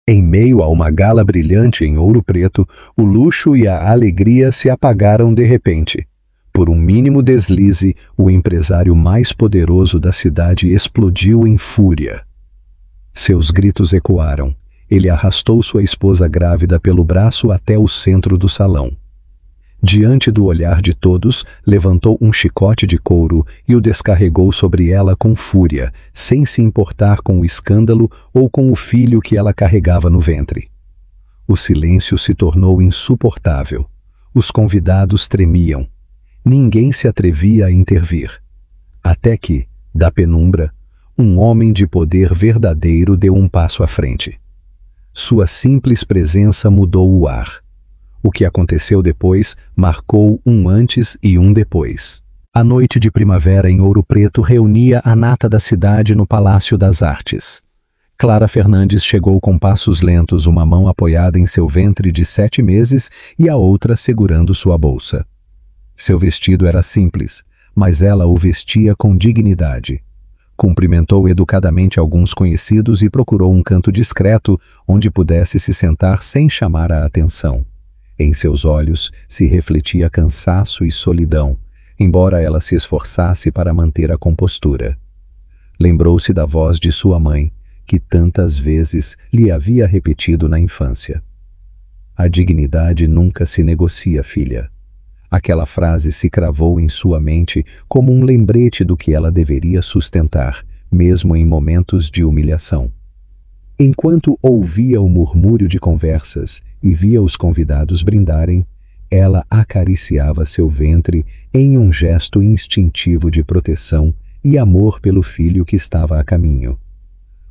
Em meio a uma gala brilhante em ouro preto, o luxo e a alegria se apagaram de repente. Por um mínimo deslize, o empresário mais poderoso da cidade explodiu em fúria. Seus gritos ecoaram. Ele arrastou sua esposa grávida pelo braço até o centro do salão. Diante do olhar de todos, levantou um chicote de couro e o descarregou sobre ela com fúria, sem se importar com o escândalo ou com o filho que ela carregava no ventre. O silêncio se tornou insuportável. Os convidados tremiam. Ninguém se atrevia a intervir. Até que, da penumbra, um homem de poder verdadeiro deu um passo à frente. Sua simples presença mudou o ar. O que aconteceu depois marcou um antes e um depois. A noite de primavera em Ouro Preto reunia a nata da cidade no Palácio das Artes. Clara Fernandes chegou com passos lentos, uma mão apoiada em seu ventre de 7 meses e a outra segurando sua bolsa. Seu vestido era simples, mas ela o vestia com dignidade. Cumprimentou educadamente alguns conhecidos e procurou um canto discreto onde pudesse se sentar sem chamar a atenção. Em seus olhos se refletia cansaço e solidão, embora ela se esforçasse para manter a compostura. Lembrou-se da voz de sua mãe, que tantas vezes lhe havia repetido na infância. A dignidade nunca se negocia, filha. Aquela frase se cravou em sua mente como um lembrete do que ela deveria sustentar, mesmo em momentos de humilhação. Enquanto ouvia o murmúrio de conversas e via os convidados brindarem, ela acariciava seu ventre em um gesto instintivo de proteção e amor pelo filho que estava a caminho.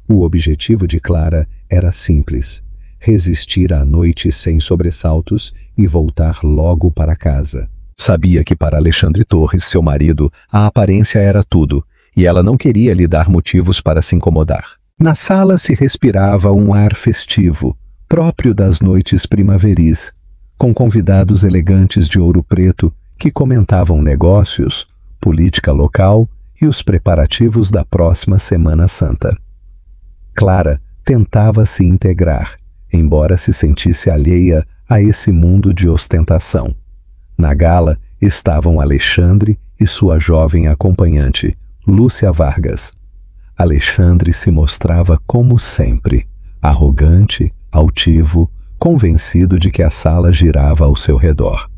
O objetivo de Clara era simples: resistir à noite sem sobressaltos e voltar logo para casa. Sabia que para Alexandre Torres, seu marido, a aparência era tudo, e ela não queria lhe dar motivos para se incomodar. Na sala se respirava um ar festivo, próprio das noites primaveris, com convidados elegantes de Ouro Preto que comentavam negócios, política local e os preparativos da próxima Semana Santa. Clara tentava se integrar, embora se sentisse alheia a esse mundo de ostentação. Na gala estavam Alexandre e sua jovem acompanhante, Lúcia Vargas. Alexandre se mostrava como sempre, arrogante, altivo, convencido de que a sala girava ao seu redor.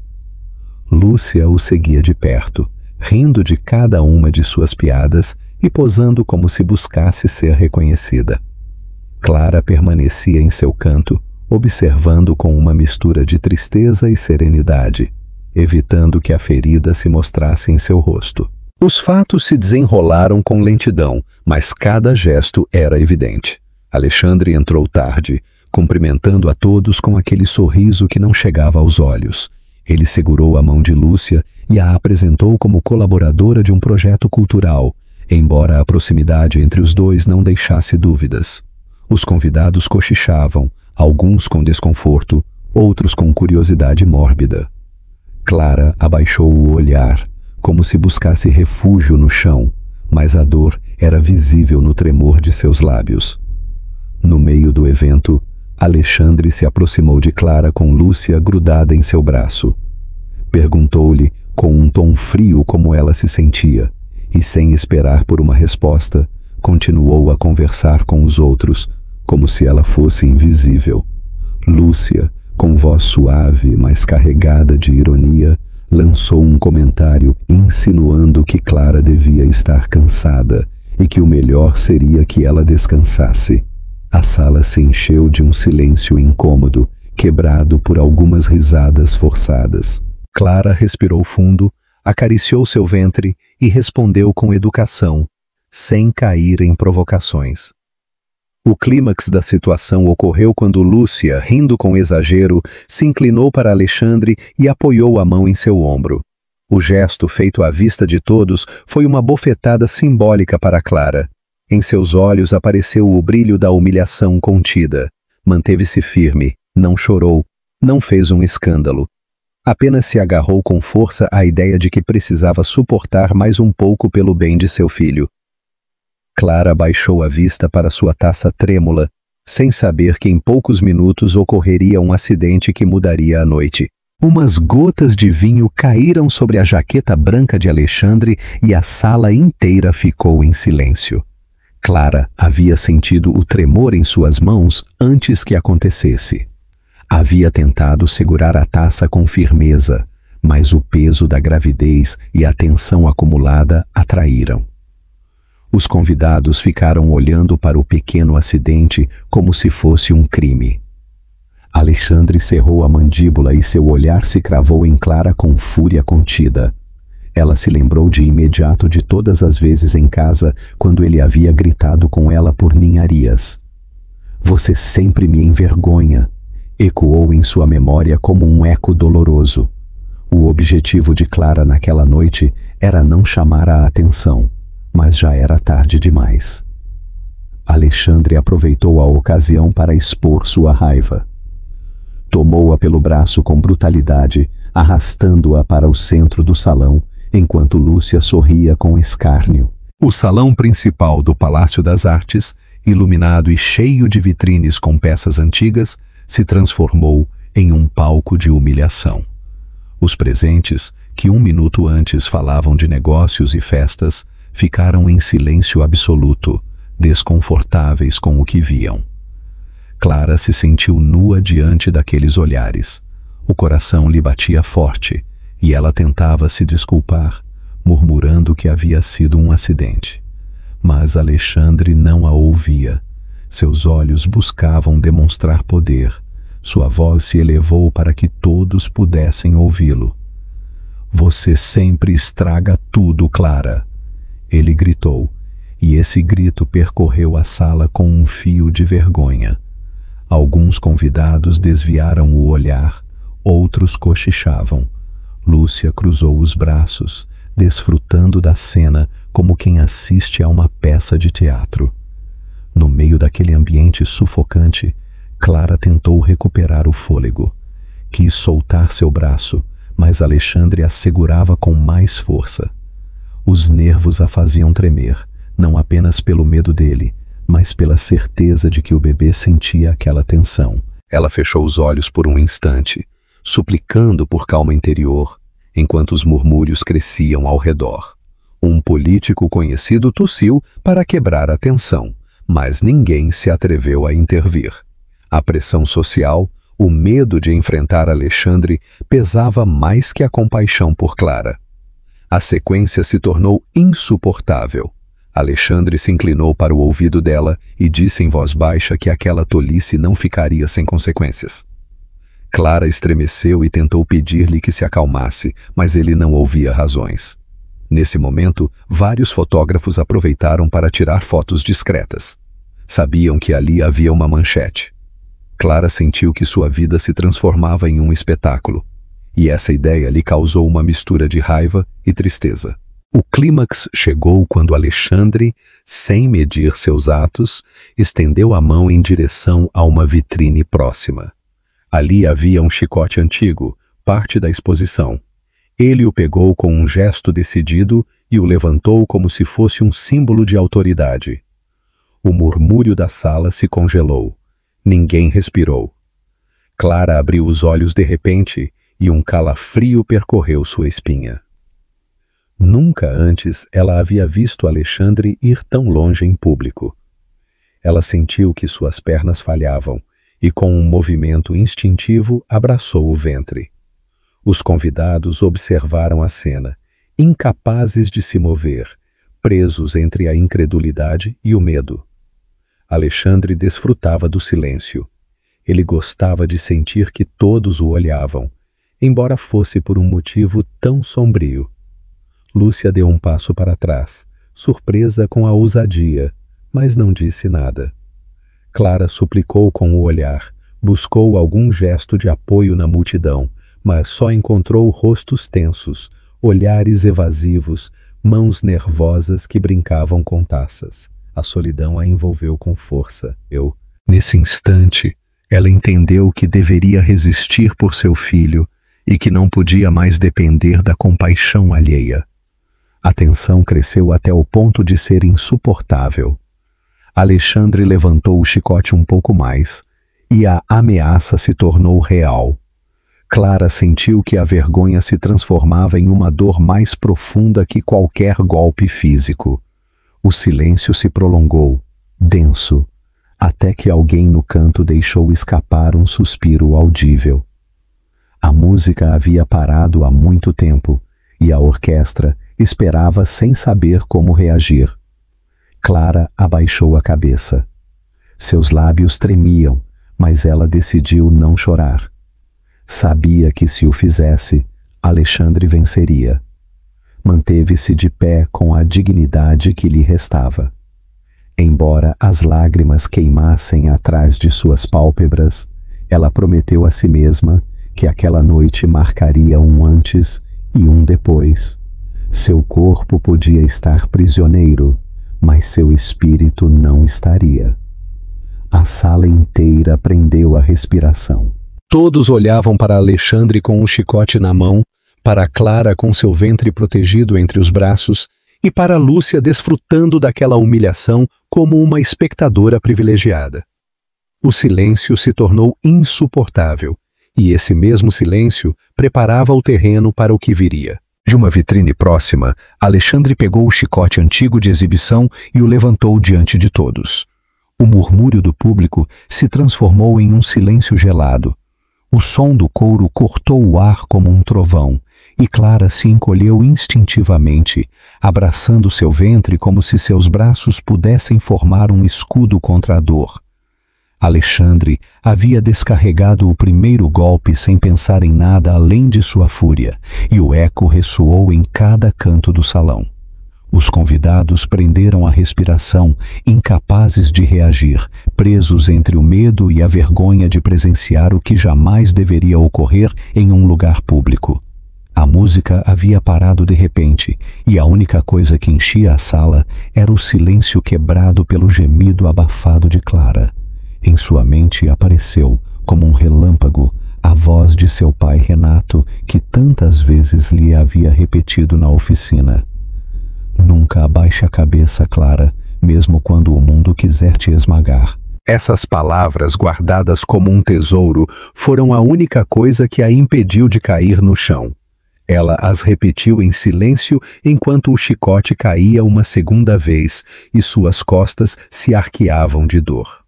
Lúcia o seguia de perto, rindo de cada uma de suas piadas e posando como se buscasse ser reconhecida. Clara permanecia em seu canto, observando com uma mistura de tristeza e serenidade, evitando que a ferida se mostrasse em seu rosto. Os fatos se desenrolaram com lentidão, mas cada gesto era evidente. Alexandre entrou tarde, cumprimentando a todos com aquele sorriso que não chegava aos olhos. Ele segurou a mão de Lúcia e a apresentou como colaboradora de um projeto cultural, embora a proximidade entre os dois não deixasse dúvidas. Os convidados cochichavam, alguns com desconforto, outros com curiosidade mórbida. Clara abaixou o olhar, como se buscasse refúgio no chão, mas a dor era visível no tremor de seus lábios. No meio do evento, Alexandre se aproximou de Clara com Lúcia grudada em seu braço. Perguntou-lhe com um tom frio como ela se sentia, e sem esperar por uma resposta, continuou a conversar com os outros, como se ela fosse invisível. Lúcia, com voz suave, mas carregada de ironia, lançou um comentário insinuando que Clara devia estar cansada e que o melhor seria que ela descansasse. A sala se encheu de um silêncio incômodo, quebrado por algumas risadas forçadas. Clara respirou fundo, acariciou seu ventre e respondeu com educação, sem cair em provocações. O clímax da situação ocorreu quando Lúcia, rindo com exagero, se inclinou para Alexandre e apoiou a mão em seu ombro. O gesto, feito à vista de todos, foi uma bofetada simbólica para Clara. Em seus olhos apareceu o brilho da humilhação contida. Manteve-se firme, não chorou, não fez um escândalo. Apenas se agarrou com força à ideia de que precisava suportar mais um pouco pelo bem de seu filho. Clara baixou a vista para sua taça trêmula, sem saber que em poucos minutos ocorreria um acidente que mudaria a noite. Umas gotas de vinho caíram sobre a jaqueta branca de Alexandre e a sala inteira ficou em silêncio. Clara havia sentido o tremor em suas mãos antes que acontecesse. Havia tentado segurar a taça com firmeza, mas o peso da gravidez e a tensão acumulada a traíram. Os convidados ficaram olhando para o pequeno acidente como se fosse um crime. Alexandre cerrou a mandíbula e seu olhar se cravou em Clara com fúria contida. Ela se lembrou de imediato de todas as vezes em casa quando ele havia gritado com ela por ninharias. "Você sempre me envergonha", ecoou em sua memória como um eco doloroso. O objetivo de Clara naquela noite era não chamar a atenção, mas já era tarde demais. Alexandre aproveitou a ocasião para expor sua raiva. Tomou-a pelo braço com brutalidade, arrastando-a para o centro do salão, enquanto Lúcia sorria com escárnio. O salão principal do Palácio das Artes, iluminado e cheio de vitrines com peças antigas, se transformou em um palco de humilhação. Os presentes, que um minuto antes falavam de negócios e festas, ficaram em silêncio absoluto, desconfortáveis com o que viam. Clara se sentiu nua diante daqueles olhares. O coração lhe batia forte, e ela tentava se desculpar, murmurando que havia sido um acidente. Mas Alexandre não a ouvia. Seus olhos buscavam demonstrar poder. Sua voz se elevou para que todos pudessem ouvi-lo. "Você sempre estraga tudo, Clara", ele gritou, e esse grito percorreu a sala com um fio de vergonha. Alguns convidados desviaram o olhar, outros cochichavam. Lúcia cruzou os braços, desfrutando da cena como quem assiste a uma peça de teatro. No meio daquele ambiente sufocante, Clara tentou recuperar o fôlego. Quis soltar seu braço, mas Alexandre a segurava com mais força. Os nervos a faziam tremer, não apenas pelo medo dele, mas pela certeza de que o bebê sentia aquela tensão. Ela fechou os olhos por um instante, suplicando por calma interior, enquanto os murmúrios cresciam ao redor. Um político conhecido tossiu para quebrar a tensão, mas ninguém se atreveu a intervir. A pressão social, o medo de enfrentar Alexandre, pesava mais que a compaixão por Clara. A sequência se tornou insuportável. Alexandre se inclinou para o ouvido dela e disse em voz baixa que aquela tolice não ficaria sem consequências. Clara estremeceu e tentou pedir-lhe que se acalmasse, mas ele não ouvia razões. Nesse momento, vários fotógrafos aproveitaram para tirar fotos discretas. Sabiam que ali havia uma manchete. Clara sentiu que sua vida se transformava em um espetáculo, e essa ideia lhe causou uma mistura de raiva e tristeza. O clímax chegou quando Alexandre, sem medir seus atos, estendeu a mão em direção a uma vitrine próxima. Ali havia um chicote antigo, parte da exposição. Ele o pegou com um gesto decidido e o levantou como se fosse um símbolo de autoridade. O murmúrio da sala se congelou. Ninguém respirou. Clara abriu os olhos de repente e um calafrio percorreu sua espinha. Nunca antes ela havia visto Alexandre ir tão longe em público. Ela sentiu que suas pernas falhavam e, com um movimento instintivo, abraçou o ventre. Os convidados observaram a cena, incapazes de se mover, presos entre a incredulidade e o medo. Alexandre desfrutava do silêncio. Ele gostava de sentir que todos o olhavam, embora fosse por um motivo tão sombrio. Lúcia deu um passo para trás, surpresa com a ousadia, mas não disse nada. Clara suplicou com o olhar, buscou algum gesto de apoio na multidão, mas só encontrou rostos tensos, olhares evasivos, mãos nervosas que brincavam com taças. A solidão a envolveu com força. Nesse instante, ela entendeu que deveria resistir por seu filho e que não podia mais depender da compaixão alheia. A tensão cresceu até o ponto de ser insuportável. Alexandre levantou o chicote um pouco mais, e a ameaça se tornou real. Clara sentiu que a vergonha se transformava em uma dor mais profunda que qualquer golpe físico. O silêncio se prolongou, denso, até que alguém no canto deixou escapar um suspiro audível. A música havia parado há muito tempo, e a orquestra esperava sem saber como reagir. Clara abaixou a cabeça. Seus lábios tremiam, mas ela decidiu não chorar. Sabia que se o fizesse, Alexandre venceria. Manteve-se de pé com a dignidade que lhe restava. Embora as lágrimas queimassem atrás de suas pálpebras, ela prometeu a si mesma que aquela noite marcaria um antes e um depois. Seu corpo podia estar prisioneiro, mas seu espírito não estaria. A sala inteira prendeu a respiração. Todos olhavam para Alexandre com um chicote na mão, para Clara com seu ventre protegido entre os braços e para Lúcia desfrutando daquela humilhação como uma espectadora privilegiada. O silêncio se tornou insuportável, e esse mesmo silêncio preparava o terreno para o que viria. De uma vitrine próxima, Alexandre pegou o chicote antigo de exibição e o levantou diante de todos. O murmúrio do público se transformou em um silêncio gelado. O som do couro cortou o ar como um trovão, e Clara se encolheu instintivamente, abraçando seu ventre como se seus braços pudessem formar um escudo contra a dor. Alexandre havia descarregado o primeiro golpe sem pensar em nada além de sua fúria, e o eco ressoou em cada canto do salão. Os convidados prenderam a respiração, incapazes de reagir, presos entre o medo e a vergonha de presenciar o que jamais deveria ocorrer em um lugar público. A música havia parado de repente, e a única coisa que enchia a sala era o silêncio quebrado pelo gemido abafado de Clara. Em sua mente apareceu, como um relâmpago, a voz de seu pai Renato, que tantas vezes lhe havia repetido na oficina. Nunca abaixe a cabeça, Clara, mesmo quando o mundo quiser te esmagar. Essas palavras, guardadas como um tesouro, foram a única coisa que a impediu de cair no chão. Ela as repetiu em silêncio enquanto o chicote caía uma segunda vez e suas costas se arqueavam de dor.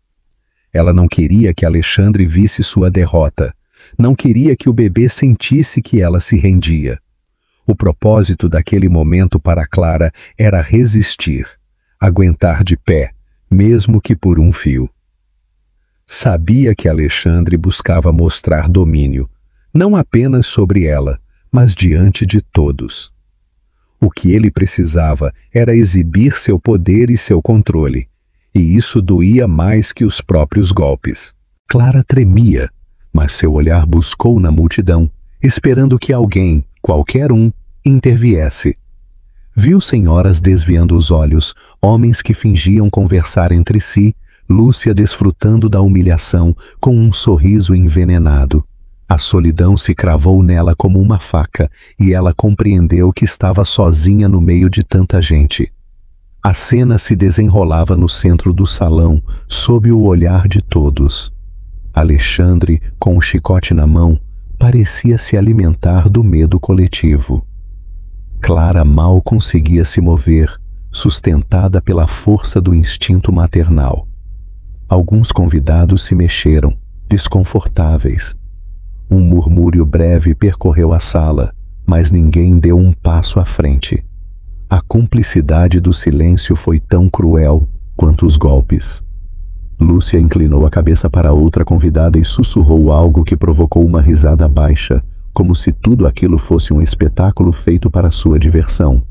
Ela não queria que Alexandre visse sua derrota. Não queria que o bebê sentisse que ela se rendia. O propósito daquele momento para Clara era resistir, aguentar de pé, mesmo que por um fio. Sabia que Alexandre buscava mostrar domínio, não apenas sobre ela, mas diante de todos. O que ele precisava era exibir seu poder e seu controle, e isso doía mais que os próprios golpes. Clara tremia, mas seu olhar buscou na multidão, esperando que alguém, qualquer um, interviesse. Viu senhoras desviando os olhos, homens que fingiam conversar entre si, Lúcia desfrutando da humilhação com um sorriso envenenado. A solidão se cravou nela como uma faca e ela compreendeu que estava sozinha no meio de tanta gente. A cena se desenrolava no centro do salão, sob o olhar de todos. Alexandre, com o chicote na mão, parecia se alimentar do medo coletivo. Clara mal conseguia se mover, sustentada pela força do instinto maternal. Alguns convidados se mexeram, desconfortáveis. Um murmúrio breve percorreu a sala, mas ninguém deu um passo à frente. A cumplicidade do silêncio foi tão cruel quanto os golpes. Lúcia inclinou a cabeça para outra convidada e sussurrou algo que provocou uma risada baixa, como se tudo aquilo fosse um espetáculo feito para sua diversão.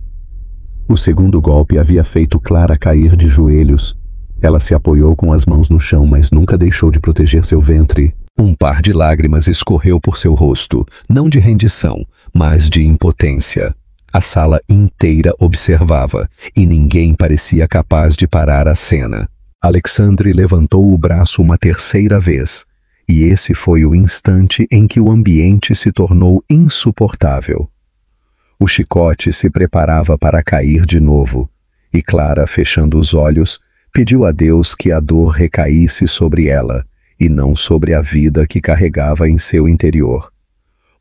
O segundo golpe havia feito Clara cair de joelhos. Ela se apoiou com as mãos no chão, mas nunca deixou de proteger seu ventre. Um par de lágrimas escorreu por seu rosto, não de rendição, mas de impotência. A sala inteira observava, e ninguém parecia capaz de parar a cena. Alexandre levantou o braço uma terceira vez, e esse foi o instante em que o ambiente se tornou insuportável. O chicote se preparava para cair de novo, e Clara, fechando os olhos, Pediu a Deus que a dor recaísse sobre ela e não sobre a vida que carregava em seu interior.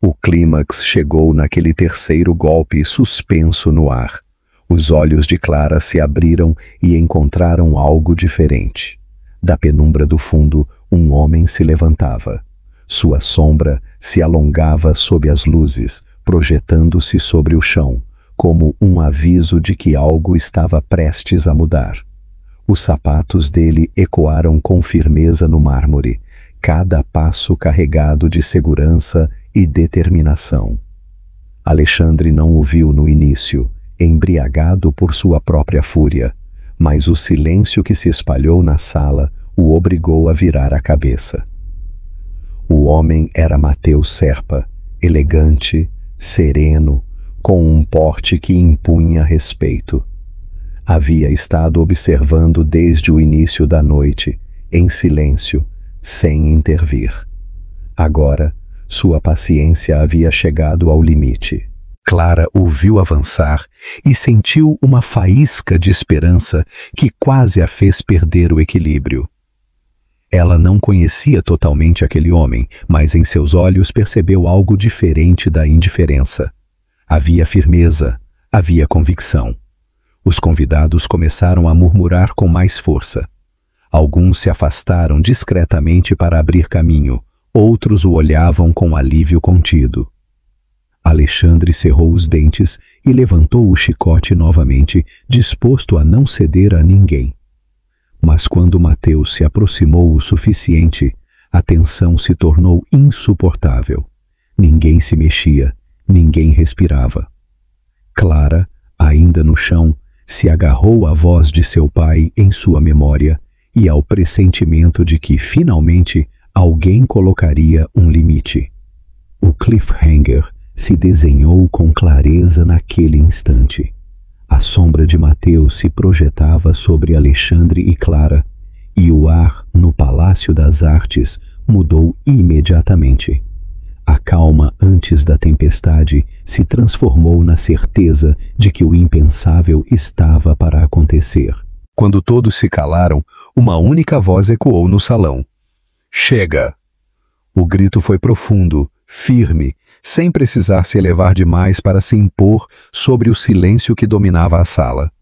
O clímax chegou naquele terceiro golpe suspenso no ar. Os olhos de Clara se abriram e encontraram algo diferente. Da penumbra do fundo, um homem se levantava. Sua sombra se alongava sob as luzes, projetando-se sobre o chão, como um aviso de que algo estava prestes a mudar. Os sapatos dele ecoaram com firmeza no mármore, cada passo carregado de segurança e determinação. Alexandre não o viu no início, embriagado por sua própria fúria, mas o silêncio que se espalhou na sala o obrigou a virar a cabeça. O homem era Mateus Serpa, elegante, sereno, com um porte que impunha respeito. Havia estado observando desde o início da noite, em silêncio, sem intervir. Agora, sua paciência havia chegado ao limite. Clara o viu avançar e sentiu uma faísca de esperança que quase a fez perder o equilíbrio. Ela não conhecia totalmente aquele homem, mas em seus olhos percebeu algo diferente da indiferença. Havia firmeza, havia convicção. Os convidados começaram a murmurar com mais força. Alguns se afastaram discretamente para abrir caminho, outros o olhavam com alívio contido. Alexandre cerrou os dentes e levantou o chicote novamente, disposto a não ceder a ninguém. Mas quando Mateus se aproximou o suficiente, a tensão se tornou insuportável. Ninguém se mexia, ninguém respirava. Clara, ainda no chão, se agarrou à voz de seu pai em sua memória e ao pressentimento de que, finalmente, alguém colocaria um limite. O cliffhanger se desenhou com clareza naquele instante. A sombra de Mateus se projetava sobre Alexandre e Clara, e o ar no Palácio das Artes mudou imediatamente. A calma antes da tempestade se transformou na certeza de que o impensável estava para acontecer. Quando todos se calaram, uma única voz ecoou no salão. "Chega!" O grito foi profundo, firme, sem precisar se elevar demais para se impor sobre o silêncio que dominava a sala.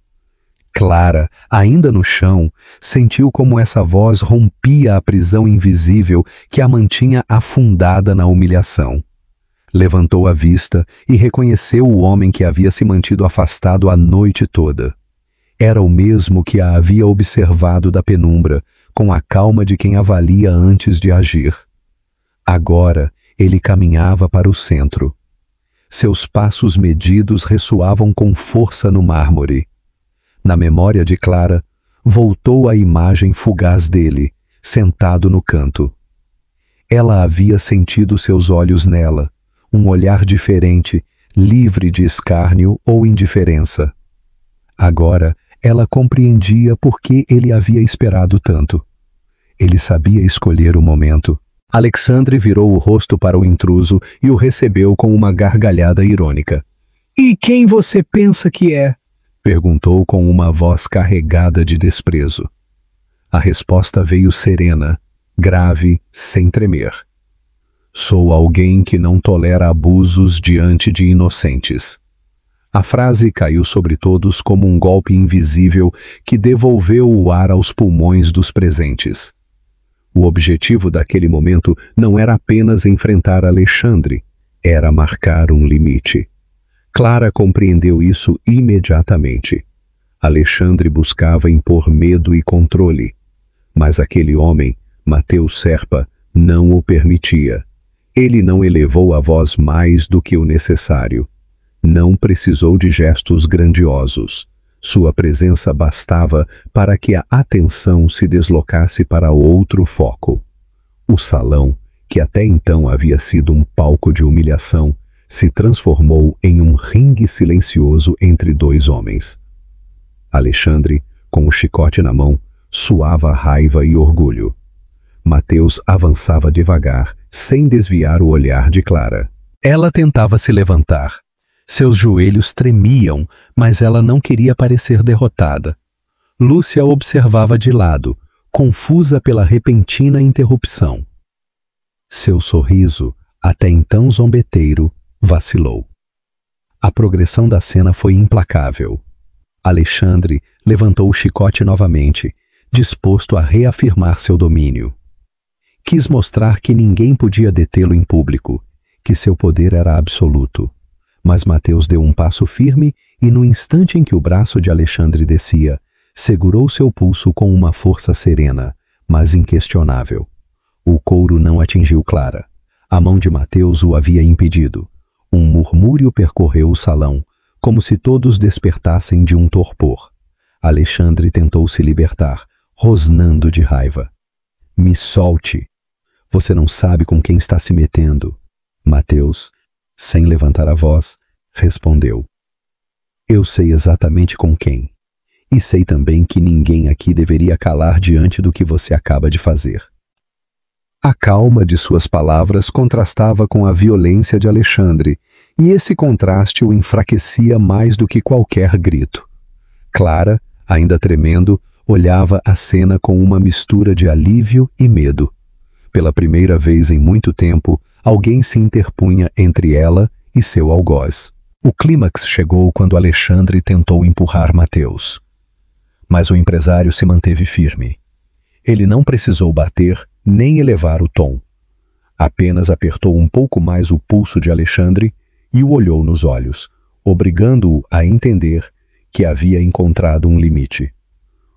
Clara, ainda no chão, sentiu como essa voz rompia a prisão invisível que a mantinha afundada na humilhação. Levantou a vista e reconheceu o homem que havia se mantido afastado a noite toda. Era o mesmo que a havia observado da penumbra, com a calma de quem avalia antes de agir. Agora, ele caminhava para o centro. Seus passos medidos ressoavam com força no mármore. Na memória de Clara, voltou a imagem fugaz dele, sentado no canto. Ela havia sentido seus olhos nela, um olhar diferente, livre de escárnio ou indiferença. Agora, ela compreendia por que ele havia esperado tanto. Ele sabia escolher o momento. Alexandre virou o rosto para o intruso e o recebeu com uma gargalhada irônica. "E quem você pensa que é?" perguntou com uma voz carregada de desprezo. A resposta veio serena, grave, sem tremer. "Sou alguém que não tolera abusos diante de inocentes." A frase caiu sobre todos como um golpe invisível que devolveu o ar aos pulmões dos presentes. O objetivo daquele momento não era apenas enfrentar Alexandre, era marcar um limite. Clara compreendeu isso imediatamente. Alexandre buscava impor medo e controle, mas aquele homem, Mateus Serpa, não o permitia. Ele não elevou a voz mais do que o necessário. Não precisou de gestos grandiosos. Sua presença bastava para que a atenção se deslocasse para outro foco. O salão, que até então havia sido um palco de humilhação, se transformou em um ringue silencioso entre dois homens. Alexandre, com o chicote na mão, suava raiva e orgulho. Mateus avançava devagar, sem desviar o olhar de Clara. Ela tentava se levantar. Seus joelhos tremiam, mas ela não queria parecer derrotada. Lúcia observava de lado, confusa pela repentina interrupção. Seu sorriso, até então zombeteiro, vacilou. A progressão da cena foi implacável. Alexandre levantou o chicote novamente, disposto a reafirmar seu domínio. Quis mostrar que ninguém podia detê-lo em público, que seu poder era absoluto. Mas Mateus deu um passo firme e, no instante em que o braço de Alexandre descia, segurou seu pulso com uma força serena, mas inquestionável. O couro não atingiu Clara. A mão de Mateus o havia impedido. Um murmúrio percorreu o salão, como se todos despertassem de um torpor. Alexandre tentou se libertar, rosnando de raiva. Me solte! Você não sabe com quem está se metendo. Mateus, sem levantar a voz, respondeu. Eu sei exatamente com quem. E sei também que ninguém aqui deveria calar diante do que você acaba de fazer. A calma de suas palavras contrastava com a violência de Alexandre, e esse contraste o enfraquecia mais do que qualquer grito. Clara, ainda tremendo, olhava a cena com uma mistura de alívio e medo. Pela primeira vez em muito tempo, alguém se interpunha entre ela e seu algoz. O clímax chegou quando Alexandre tentou empurrar Mateus. Mas o empresário se manteve firme. Ele não precisou bater nem elevar o tom. Apenas apertou um pouco mais o pulso de Alexandre e o olhou nos olhos, obrigando-o a entender que havia encontrado um limite.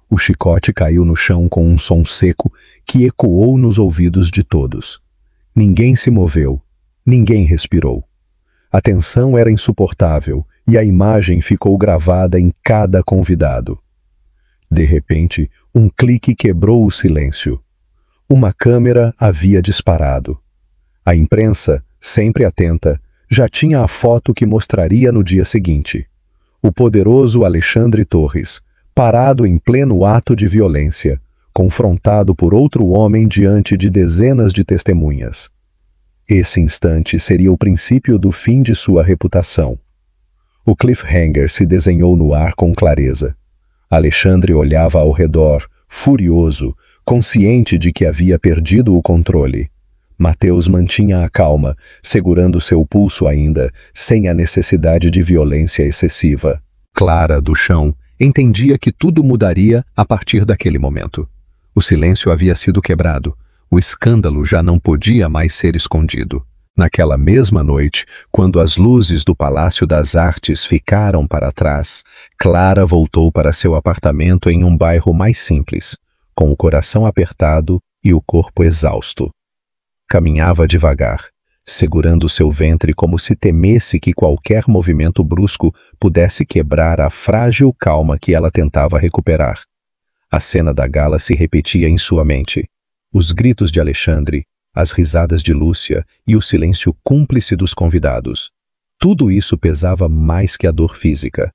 O chicote caiu no chão com um som seco que ecoou nos ouvidos de todos. Ninguém se moveu, ninguém respirou. A tensão era insuportável e a imagem ficou gravada em cada convidado. De repente, um clique quebrou o silêncio. Uma câmera havia disparado. A imprensa, sempre atenta, já tinha a foto que mostraria no dia seguinte. O poderoso Alexandre Torres, parado em pleno ato de violência, confrontado por outro homem diante de dezenas de testemunhas. Esse instante seria o princípio do fim de sua reputação. O cliffhanger se desenhou no ar com clareza. Alexandre olhava ao redor, furioso, consciente de que havia perdido o controle. Mateus mantinha a calma, segurando seu pulso ainda, sem a necessidade de violência excessiva. Clara, do chão, entendia que tudo mudaria a partir daquele momento. O silêncio havia sido quebrado. O escândalo já não podia mais ser escondido. Naquela mesma noite, quando as luzes do Palácio das Artes ficaram para trás, Clara voltou para seu apartamento em um bairro mais simples, com o coração apertado e o corpo exausto. Caminhava devagar, segurando seu ventre como se temesse que qualquer movimento brusco pudesse quebrar a frágil calma que ela tentava recuperar. A cena da gala se repetia em sua mente. Os gritos de Alexandre, as risadas de Lúcia e o silêncio cúmplice dos convidados. Tudo isso pesava mais que a dor física.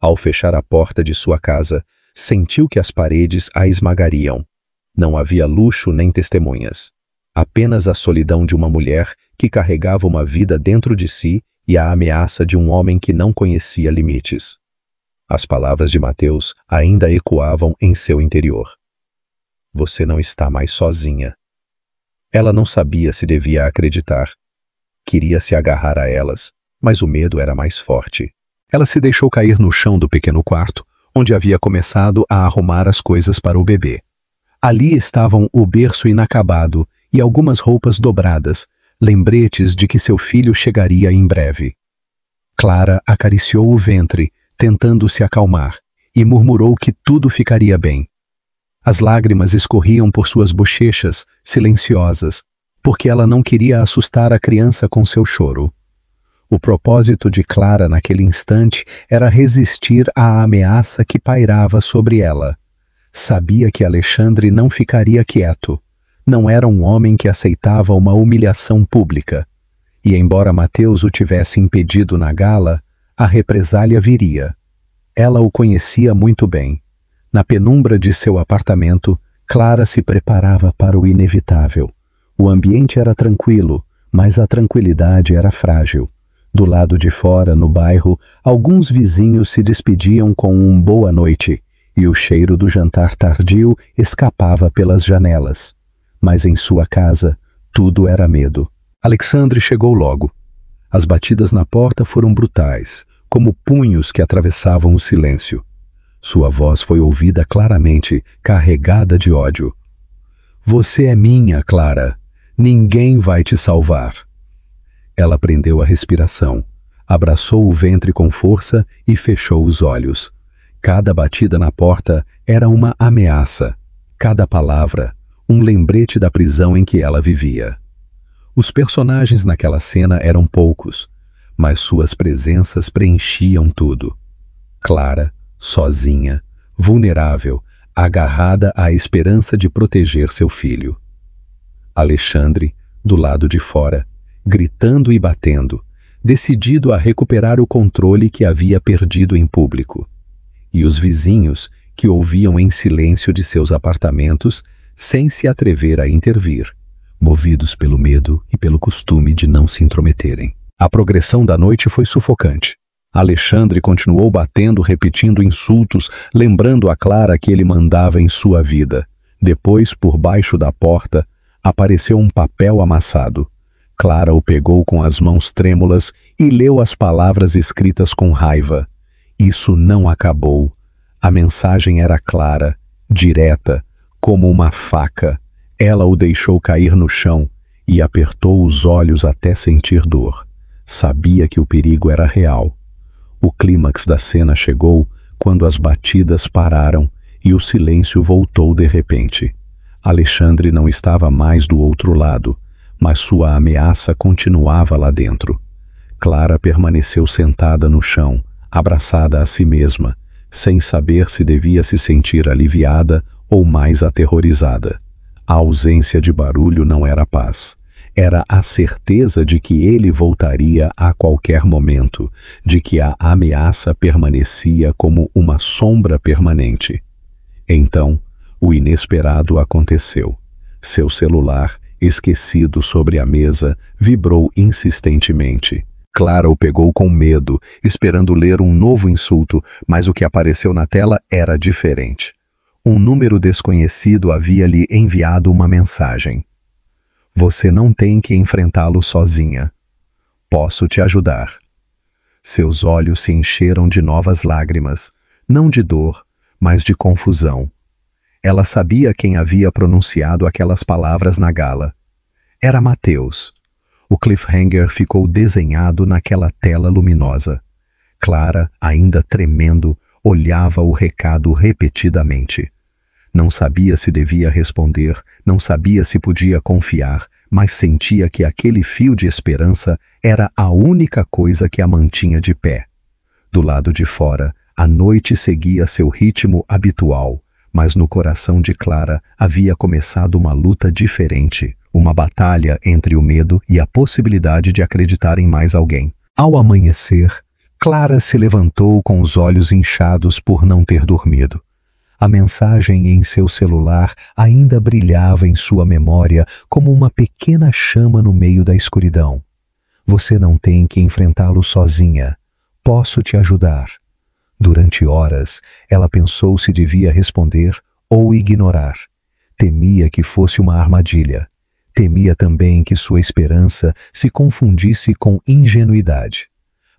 Ao fechar a porta de sua casa, sentiu que as paredes a esmagariam. Não havia luxo nem testemunhas. Apenas a solidão de uma mulher que carregava uma vida dentro de si e a ameaça de um homem que não conhecia limites. As palavras de Mateus ainda ecoavam em seu interior. Você não está mais sozinha. Ela não sabia se devia acreditar. Queria se agarrar a elas, mas o medo era mais forte. Ela se deixou cair no chão do pequeno quarto, onde havia começado a arrumar as coisas para o bebê. Ali estavam o berço inacabado e algumas roupas dobradas, lembretes de que seu filho chegaria em breve. Clara acariciou o ventre, tentando se acalmar, e murmurou que tudo ficaria bem. As lágrimas escorriam por suas bochechas, silenciosas, porque ela não queria assustar a criança com seu choro. O propósito de Clara naquele instante era resistir à ameaça que pairava sobre ela. Sabia que Alexandre não ficaria quieto. Não era um homem que aceitava uma humilhação pública. E embora Mateus o tivesse impedido na gala, a represália viria. Ela o conhecia muito bem. Na penumbra de seu apartamento, Clara se preparava para o inevitável. O ambiente era tranquilo, mas a tranquilidade era frágil. Do lado de fora, no bairro, alguns vizinhos se despediam com um boa noite, e o cheiro do jantar tardio escapava pelas janelas. Mas em sua casa, tudo era medo. Alexandre chegou logo. As batidas na porta foram brutais, como punhos que atravessavam o silêncio. Sua voz foi ouvida claramente, carregada de ódio. Você é minha, Clara. Ninguém vai te salvar. Ela prendeu a respiração, abraçou o ventre com força e fechou os olhos. Cada batida na porta era uma ameaça. Cada palavra, um lembrete da prisão em que ela vivia. Os personagens naquela cena eram poucos, mas suas presenças preenchiam tudo. Clara, sozinha, vulnerável, agarrada à esperança de proteger seu filho. Alexandre, do lado de fora, gritando e batendo, decidido a recuperar o controle que havia perdido em público. E os vizinhos, que ouviam em silêncio de seus apartamentos, sem se atrever a intervir, movidos pelo medo e pelo costume de não se intrometerem. A progressão da noite foi sufocante. Alexandre continuou batendo, repetindo insultos, lembrando a Clara que ele mandava em sua vida. Depois, por baixo da porta, apareceu um papel amassado. Clara o pegou com as mãos trêmulas e leu as palavras escritas com raiva. Isso não acabou. A mensagem era clara, direta, como uma faca. Ela o deixou cair no chão e apertou os olhos até sentir dor. Sabia que o perigo era real. O clímax da cena chegou quando as batidas pararam e o silêncio voltou de repente. Alexandre não estava mais do outro lado, mas sua ameaça continuava lá dentro. Clara permaneceu sentada no chão, abraçada a si mesma, sem saber se devia se sentir aliviada ou mais aterrorizada. A ausência de barulho não era paz. Era a certeza de que ele voltaria a qualquer momento, de que a ameaça permanecia como uma sombra permanente. Então, o inesperado aconteceu. Seu celular, esquecido sobre a mesa, vibrou insistentemente. Clara o pegou com medo, esperando ler um novo insulto, mas o que apareceu na tela era diferente. Um número desconhecido havia lhe enviado uma mensagem. Você não tem que enfrentá-lo sozinha. Posso te ajudar. Seus olhos se encheram de novas lágrimas, não de dor, mas de confusão. Ela sabia quem havia pronunciado aquelas palavras na gala. Era Mateus. O cliffhanger ficou desenhado naquela tela luminosa. Clara, ainda tremendo, olhava o recado repetidamente. Não sabia se devia responder, não sabia se podia confiar, mas sentia que aquele fio de esperança era a única coisa que a mantinha de pé. Do lado de fora, a noite seguia seu ritmo habitual, mas no coração de Clara havia começado uma luta diferente, uma batalha entre o medo e a possibilidade de acreditar em mais alguém. Ao amanhecer, Clara se levantou com os olhos inchados por não ter dormido. A mensagem em seu celular ainda brilhava em sua memória como uma pequena chama no meio da escuridão. Você não tem que enfrentá-lo sozinha. Posso te ajudar. Durante horas, ela pensou se devia responder ou ignorar. Temia que fosse uma armadilha. Temia também que sua esperança se confundisse com ingenuidade.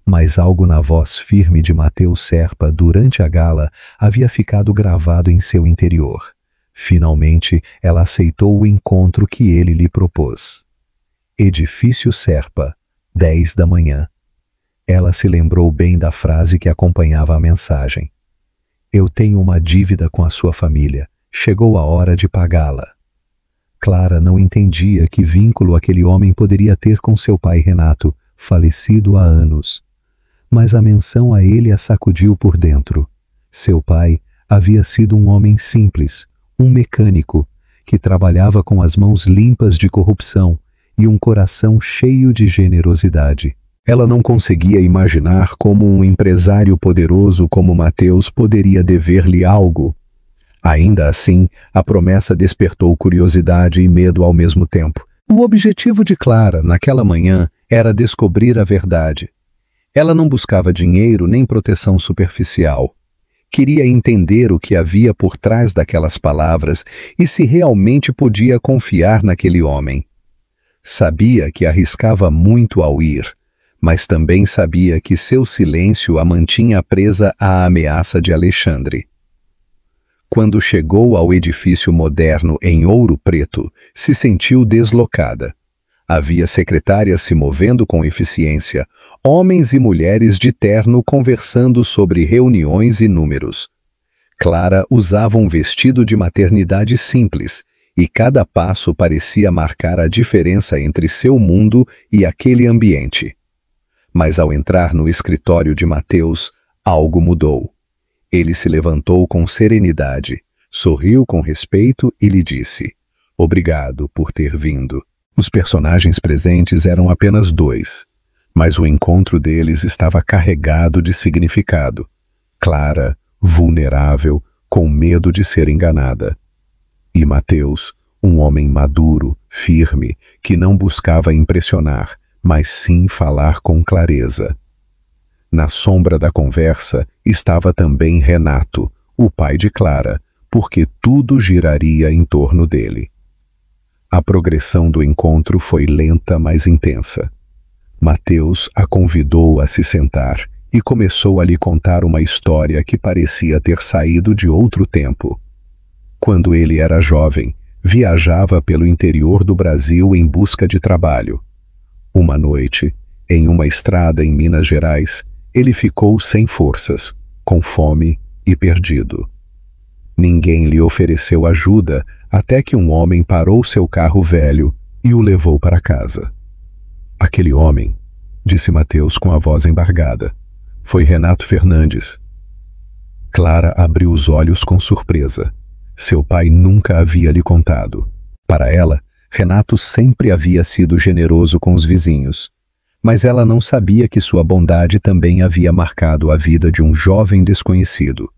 Mas algo na voz firme de Mateus Serpa durante a gala havia ficado gravado em seu interior. Finalmente, ela aceitou o encontro que ele lhe propôs. Edifício Serpa, 10 da manhã. Ela se lembrou bem da frase que acompanhava a mensagem. Eu tenho uma dívida com a sua família. Chegou a hora de pagá-la. Clara não entendia que vínculo aquele homem poderia ter com seu pai Renato, falecido há anos. Mas a menção a ele a sacudiu por dentro. Seu pai havia sido um homem simples, um mecânico, que trabalhava com as mãos limpas de corrupção e um coração cheio de generosidade. Ela não conseguia imaginar como um empresário poderoso como Mateus poderia dever-lhe algo. Ainda assim, a promessa despertou curiosidade e medo ao mesmo tempo. O objetivo de Clara, naquela manhã, era descobrir a verdade. Ela não buscava dinheiro nem proteção superficial. Queria entender o que havia por trás daquelas palavras e se realmente podia confiar naquele homem. Sabia que arriscava muito ao ir, mas também sabia que seu silêncio a mantinha presa à ameaça de Alexandre. Quando chegou ao edifício moderno em Ouro Preto, se sentiu deslocada. Havia secretárias se movendo com eficiência, homens e mulheres de terno conversando sobre reuniões e números. Clara usava um vestido de maternidade simples, e cada passo parecia marcar a diferença entre seu mundo e aquele ambiente. Mas ao entrar no escritório de Mateus, algo mudou. Ele se levantou com serenidade, sorriu com respeito e lhe disse: "Obrigado por ter vindo." Os personagens presentes eram apenas dois, mas o encontro deles estava carregado de significado. Clara, vulnerável, com medo de ser enganada. E Mateus, um homem maduro, firme, que não buscava impressionar, mas sim falar com clareza. Na sombra da conversa estava também Renato, o pai de Clara, porque tudo giraria em torno dele. A progressão do encontro foi lenta, mas intensa. Mateus a convidou a se sentar e começou a lhe contar uma história que parecia ter saído de outro tempo. Quando ele era jovem, viajava pelo interior do Brasil em busca de trabalho. Uma noite, em uma estrada em Minas Gerais, ele ficou sem forças, com fome e perdido. Ninguém lhe ofereceu ajuda até que um homem parou seu carro velho e o levou para casa. "Aquele homem", disse Mateus com a voz embargada, "foi Renato Fernandes." Clara abriu os olhos com surpresa. Seu pai nunca havia lhe contado. Para ela, Renato sempre havia sido generoso com os vizinhos, mas ela não sabia que sua bondade também havia marcado a vida de um jovem desconhecido.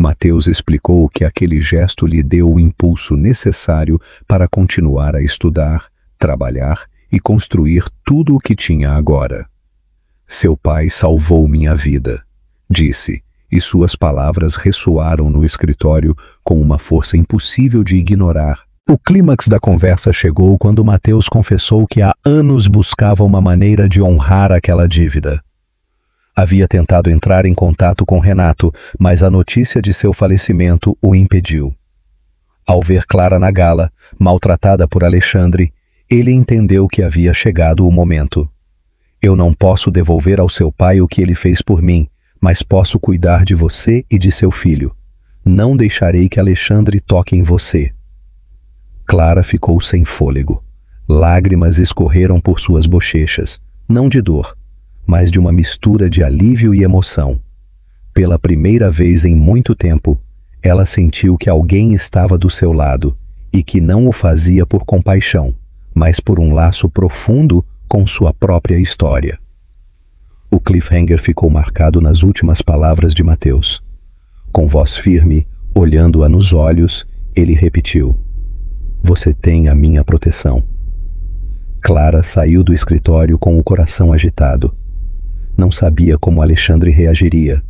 Mateus explicou que aquele gesto lhe deu o impulso necessário para continuar a estudar, trabalhar e construir tudo o que tinha agora. "Seu pai salvou minha vida", disse, e suas palavras ressoaram no escritório com uma força impossível de ignorar. O clímax da conversa chegou quando Mateus confessou que há anos buscava uma maneira de honrar aquela dívida. Havia tentado entrar em contato com Renato, mas a notícia de seu falecimento o impediu. Ao ver Clara na gala, maltratada por Alexandre, ele entendeu que havia chegado o momento. "Eu não posso devolver ao seu pai o que ele fez por mim, mas posso cuidar de você e de seu filho. Não deixarei que Alexandre toque em você." Clara ficou sem fôlego. Lágrimas escorreram por suas bochechas, não de dor, mas de uma mistura de alívio e emoção. Pela primeira vez em muito tempo, ela sentiu que alguém estava do seu lado e que não o fazia por compaixão, mas por um laço profundo com sua própria história. O cliffhanger ficou marcado nas últimas palavras de Mateus. Com voz firme, olhando-a nos olhos, ele repetiu: "Você tem a minha proteção." Clara saiu do escritório com o coração agitado. Não sabia como Alexandre reagiria.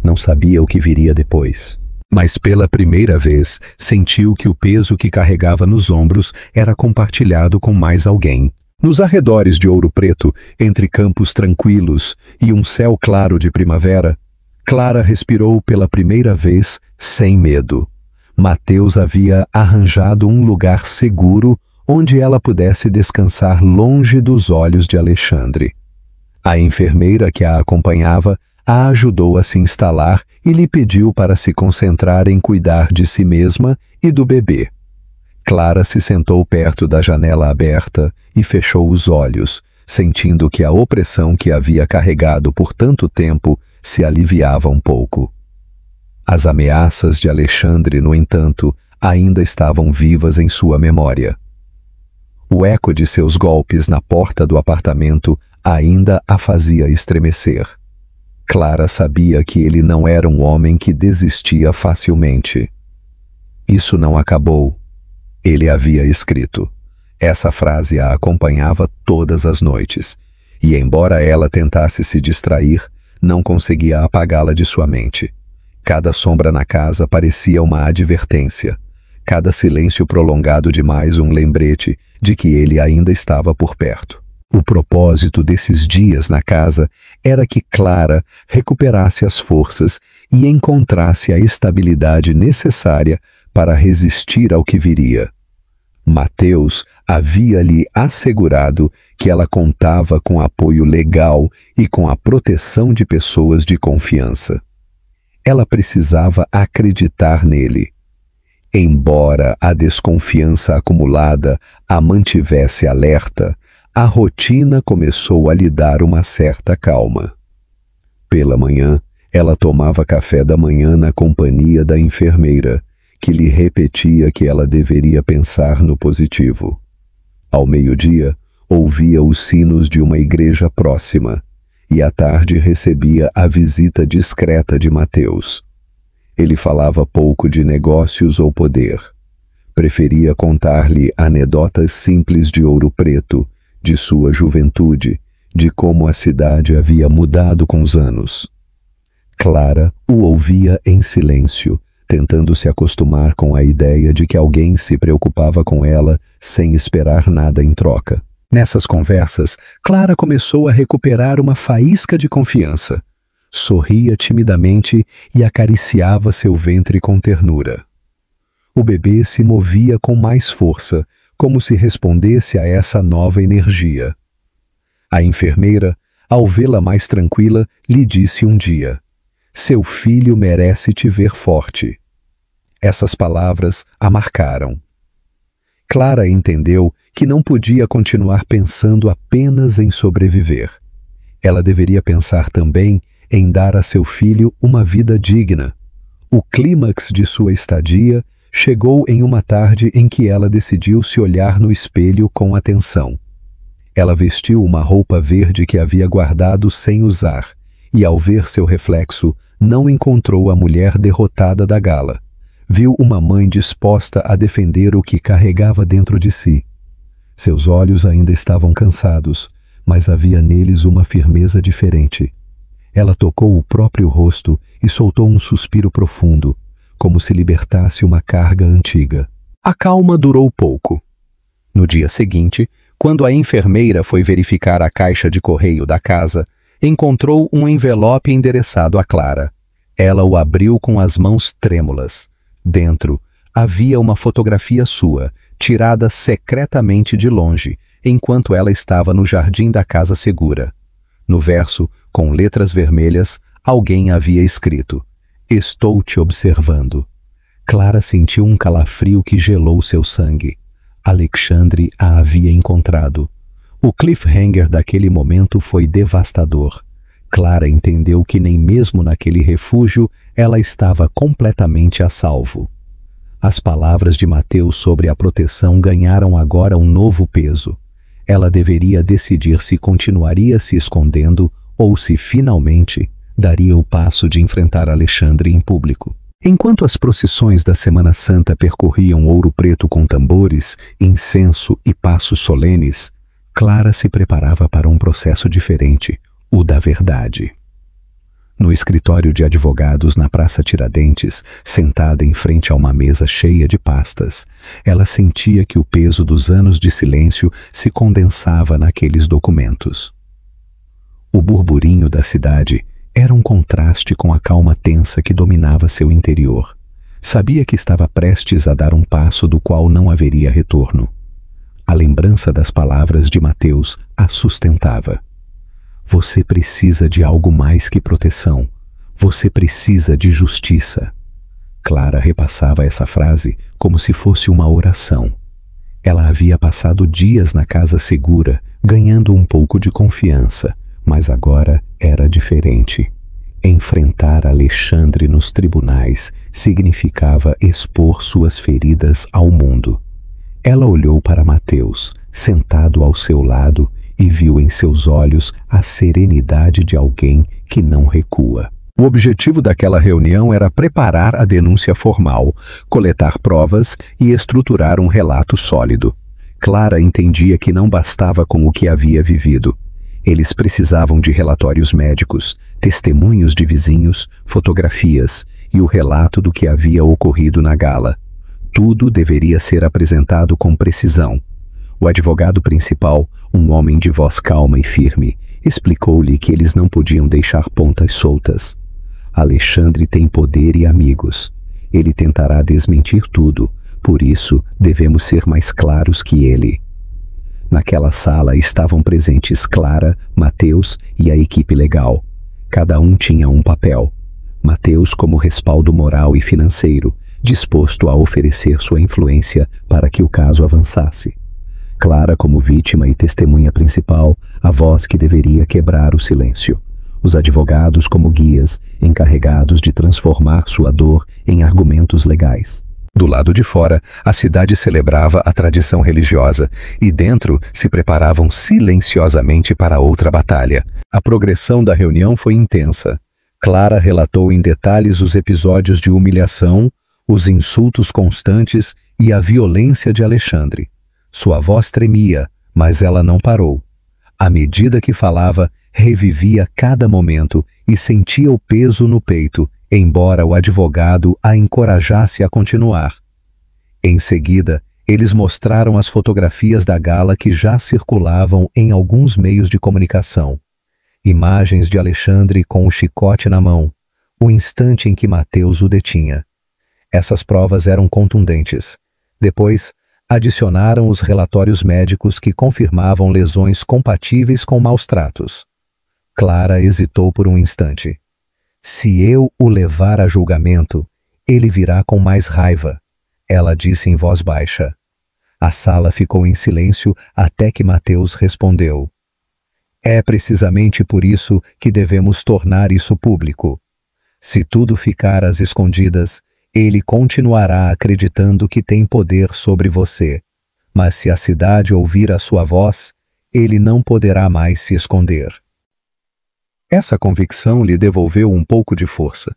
Não sabia o que viria depois. Mas pela primeira vez sentiu que o peso que carregava nos ombros era compartilhado com mais alguém. Nos arredores de Ouro Preto, entre campos tranquilos e um céu claro de primavera, Clara respirou pela primeira vez sem medo. Mateus havia arranjado um lugar seguro onde ela pudesse descansar longe dos olhos de Alexandre. A enfermeira que a acompanhava a ajudou a se instalar e lhe pediu para se concentrar em cuidar de si mesma e do bebê. Clara se sentou perto da janela aberta e fechou os olhos, sentindo que a opressão que havia carregado por tanto tempo se aliviava um pouco. As ameaças de Alexandre, no entanto, ainda estavam vivas em sua memória. O eco de seus golpes na porta do apartamento ainda a fazia estremecer. Clara sabia que ele não era um homem que desistia facilmente. "Isso não acabou", ele havia escrito. Essa frase a acompanhava todas as noites, e embora ela tentasse se distrair, não conseguia apagá-la de sua mente. Cada sombra na casa parecia uma advertência. Cada silêncio prolongado demais um lembrete de que ele ainda estava por perto. O propósito desses dias na casa era que Clara recuperasse as forças e encontrasse a estabilidade necessária para resistir ao que viria. Mateus havia-lhe assegurado que ela contava com apoio legal e com a proteção de pessoas de confiança. Ela precisava acreditar nele. Embora a desconfiança acumulada a mantivesse alerta, a rotina começou a lhe dar uma certa calma. Pela manhã, ela tomava café da manhã na companhia da enfermeira, que lhe repetia que ela deveria pensar no positivo. Ao meio-dia, ouvia os sinos de uma igreja próxima, e à tarde recebia a visita discreta de Mateus. Ele falava pouco de negócios ou poder. Preferia contar-lhe anedotas simples de Ouro Preto, de sua juventude, de como a cidade havia mudado com os anos. Clara o ouvia em silêncio, tentando se acostumar com a ideia de que alguém se preocupava com ela sem esperar nada em troca. Nessas conversas, Clara começou a recuperar uma faísca de confiança. Sorria timidamente e acariciava seu ventre com ternura. O bebê se movia com mais força, como se respondesse a essa nova energia. A enfermeira, ao vê-la mais tranquila, lhe disse um dia: "Seu filho merece te ver forte." Essas palavras a marcaram. Clara entendeu que não podia continuar pensando apenas em sobreviver. Ela deveria pensar também em dar a seu filho uma vida digna. O clímax de sua estadia chegou em uma tarde em que ela decidiu se olhar no espelho com atenção. Ela vestiu uma roupa verde que havia guardado sem usar, e ao ver seu reflexo, não encontrou a mulher derrotada da gala. Viu uma mãe disposta a defender o que carregava dentro de si. Seus olhos ainda estavam cansados, mas havia neles uma firmeza diferente. Ela tocou o próprio rosto e soltou um suspiro profundo, como se libertasse uma carga antiga. A calma durou pouco. No dia seguinte, quando a enfermeira foi verificar a caixa de correio da casa, encontrou um envelope endereçado a Clara. Ela o abriu com as mãos trêmulas. Dentro, havia uma fotografia sua, tirada secretamente de longe, enquanto ela estava no jardim da casa segura. No verso, com letras vermelhas, alguém havia escrito: "Estou te observando." Clara sentiu um calafrio que gelou seu sangue. Alexandre a havia encontrado. O cliffhanger daquele momento foi devastador. Clara entendeu que nem mesmo naquele refúgio ela estava completamente a salvo. As palavras de Mateus sobre a proteção ganharam agora um novo peso. Ela deveria decidir se continuaria se escondendo ou se finalmente daria o passo de enfrentar Alexandre em público. Enquanto as procissões da Semana Santa percorriam Ouro Preto com tambores, incenso e passos solenes, Clara se preparava para um processo diferente, o da verdade. No escritório de advogados na Praça Tiradentes, sentada em frente a uma mesa cheia de pastas, ela sentia que o peso dos anos de silêncio se condensava naqueles documentos. O burburinho da cidade era um contraste com a calma tensa que dominava seu interior. Sabia que estava prestes a dar um passo do qual não haveria retorno. A lembrança das palavras de Mateus a sustentava. Você precisa de algo mais que proteção. Você precisa de justiça. Clara repassava essa frase como se fosse uma oração. Ela havia passado dias na casa segura, ganhando um pouco de confiança, mas agora era diferente. Enfrentar Alexandre nos tribunais significava expor suas feridas ao mundo. Ela olhou para Mateus, sentado ao seu lado, e viu em seus olhos a serenidade de alguém que não recua. O objetivo daquela reunião era preparar a denúncia formal, coletar provas e estruturar um relato sólido. Clara entendia que não bastava com o que havia vivido. Eles precisavam de relatórios médicos, testemunhos de vizinhos, fotografias e o relato do que havia ocorrido na gala. Tudo deveria ser apresentado com precisão. O advogado principal, um homem de voz calma e firme, explicou-lhe que eles não podiam deixar pontas soltas. Alexandre tem poder e amigos. Ele tentará desmentir tudo, por isso devemos ser mais claros que ele. Naquela sala estavam presentes Clara, Mateus e a equipe legal. Cada um tinha um papel. Mateus como respaldo moral e financeiro, disposto a oferecer sua influência para que o caso avançasse. Clara como vítima e testemunha principal, a voz que deveria quebrar o silêncio. Os advogados como guias, encarregados de transformar sua dor em argumentos legais. Do lado de fora, a cidade celebrava a tradição religiosa e dentro se preparavam silenciosamente para outra batalha. A progressão da reunião foi intensa. Clara relatou em detalhes os episódios de humilhação, os insultos constantes e a violência de Alexandre. Sua voz tremia, mas ela não parou. À medida que falava, revivia cada momento e sentia o peso no peito, embora o advogado a encorajasse a continuar. Em seguida, eles mostraram as fotografias da gala que já circulavam em alguns meios de comunicação. Imagens de Alexandre com o chicote na mão, o instante em que Mateus o detinha. Essas provas eram contundentes. Depois, adicionaram os relatórios médicos que confirmavam lesões compatíveis com maus-tratos. Clara hesitou por um instante. Se eu o levar a julgamento, ele virá com mais raiva, ela disse em voz baixa. A sala ficou em silêncio até que Mateus respondeu. É precisamente por isso que devemos tornar isso público. Se tudo ficar às escondidas, ele continuará acreditando que tem poder sobre você. Mas se a cidade ouvir a sua voz, ele não poderá mais se esconder. Essa convicção lhe devolveu um pouco de força.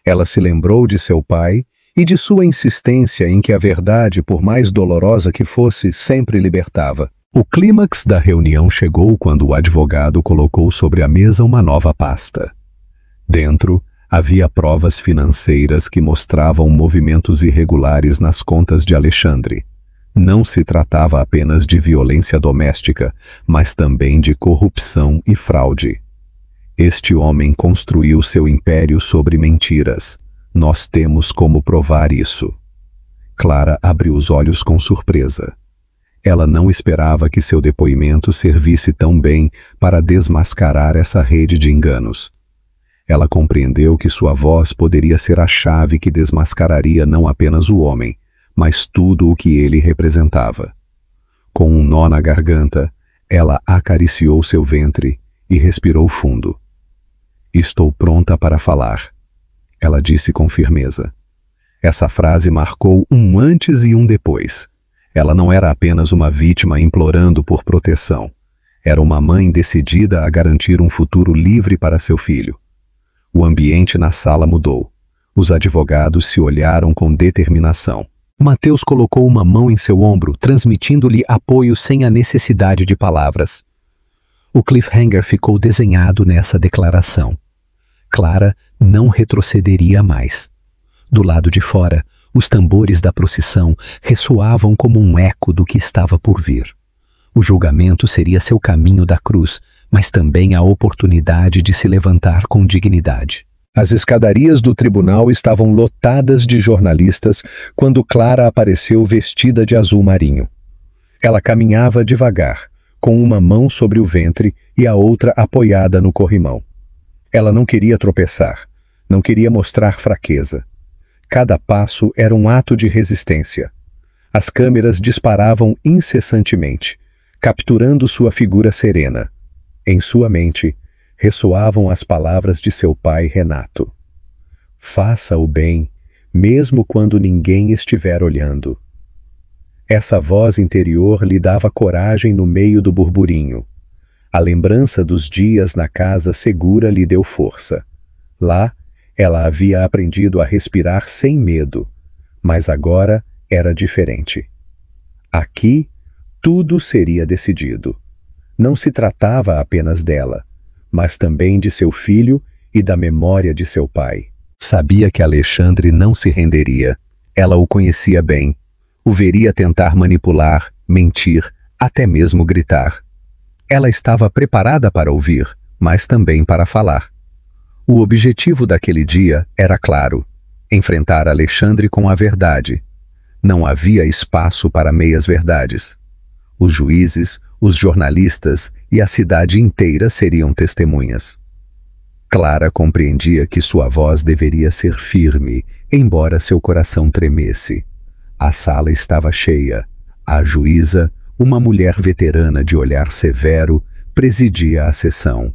Ela se lembrou de seu pai e de sua insistência em que a verdade, por mais dolorosa que fosse, sempre libertava. O clímax da reunião chegou quando o advogado colocou sobre a mesa uma nova pasta. Dentro, havia provas financeiras que mostravam movimentos irregulares nas contas de Alexandre. Não se tratava apenas de violência doméstica, mas também de corrupção e fraude. Este homem construiu seu império sobre mentiras. Nós temos como provar isso. Clara abriu os olhos com surpresa. Ela não esperava que seu depoimento servisse tão bem para desmascarar essa rede de enganos. Ela compreendeu que sua voz poderia ser a chave que desmascararia não apenas o homem, mas tudo o que ele representava. Com um nó na garganta, ela acariciou seu ventre e respirou fundo. Estou pronta para falar, ela disse com firmeza. Essa frase marcou um antes e um depois. Ela não era apenas uma vítima implorando por proteção. Era uma mãe decidida a garantir um futuro livre para seu filho. O ambiente na sala mudou. Os advogados se olharam com determinação. Mateus colocou uma mão em seu ombro, transmitindo-lhe apoio sem a necessidade de palavras. O cliffhanger ficou desenhado nessa declaração. Clara não retrocederia mais. Do lado de fora, os tambores da procissão ressoavam como um eco do que estava por vir. O julgamento seria seu caminho da cruz, mas também a oportunidade de se levantar com dignidade. As escadarias do tribunal estavam lotadas de jornalistas quando Clara apareceu vestida de azul marinho. Ela caminhava devagar, com uma mão sobre o ventre e a outra apoiada no corrimão. Ela não queria tropeçar, não queria mostrar fraqueza. Cada passo era um ato de resistência. As câmeras disparavam incessantemente, capturando sua figura serena. Em sua mente, ressoavam as palavras de seu pai Renato. Faça o bem, mesmo quando ninguém estiver olhando. Essa voz interior lhe dava coragem no meio do burburinho. A lembrança dos dias na casa segura lhe deu força. Lá, ela havia aprendido a respirar sem medo, mas agora era diferente. Aqui, tudo seria decidido. Não se tratava apenas dela, mas também de seu filho e da memória de seu pai. Sabia que Alexandre não se renderia. Ela o conhecia bem. O veria tentar manipular, mentir, até mesmo gritar. Ela estava preparada para ouvir, mas também para falar. O objetivo daquele dia era claro: enfrentar Alexandre com a verdade. Não havia espaço para meias-verdades. Os juízes, os jornalistas e a cidade inteira seriam testemunhas. Clara compreendia que sua voz deveria ser firme, embora seu coração tremesse. A sala estava cheia. A juíza, uma mulher veterana de olhar severo, presidia a sessão.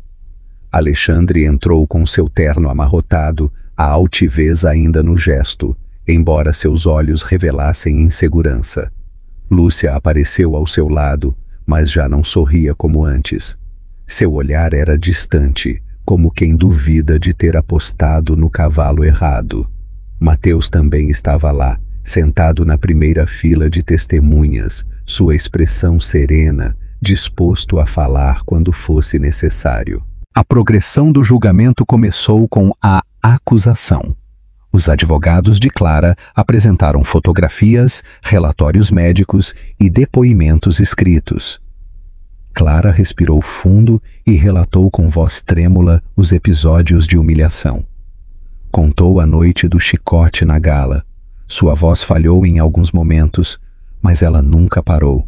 Alexandre entrou com seu terno amarrotado, a altivez ainda no gesto, embora seus olhos revelassem insegurança. Lúcia apareceu ao seu lado, mas já não sorria como antes. Seu olhar era distante, como quem duvida de ter apostado no cavalo errado. Mateus também estava lá, sentado na primeira fila de testemunhas, sua expressão serena, disposto a falar quando fosse necessário. A progressão do julgamento começou com a acusação. Os advogados de Clara apresentaram fotografias, relatórios médicos e depoimentos escritos. Clara respirou fundo e relatou com voz trêmula os episódios de humilhação. Contou a noite do chicote na gala. Sua voz falhou em alguns momentos, mas ela nunca parou.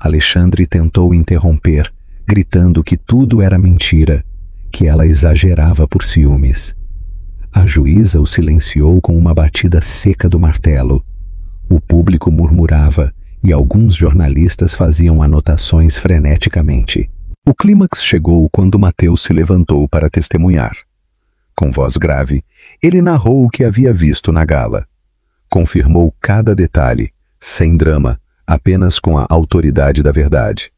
Alexandre tentou interromper, gritando que tudo era mentira, que ela exagerava por ciúmes. A juíza o silenciou com uma batida seca do martelo. O público murmurava e alguns jornalistas faziam anotações freneticamente. O clímax chegou quando Mateus se levantou para testemunhar. Com voz grave, ele narrou o que havia visto na gala. Confirmou cada detalhe, sem drama, apenas com a autoridade da verdade.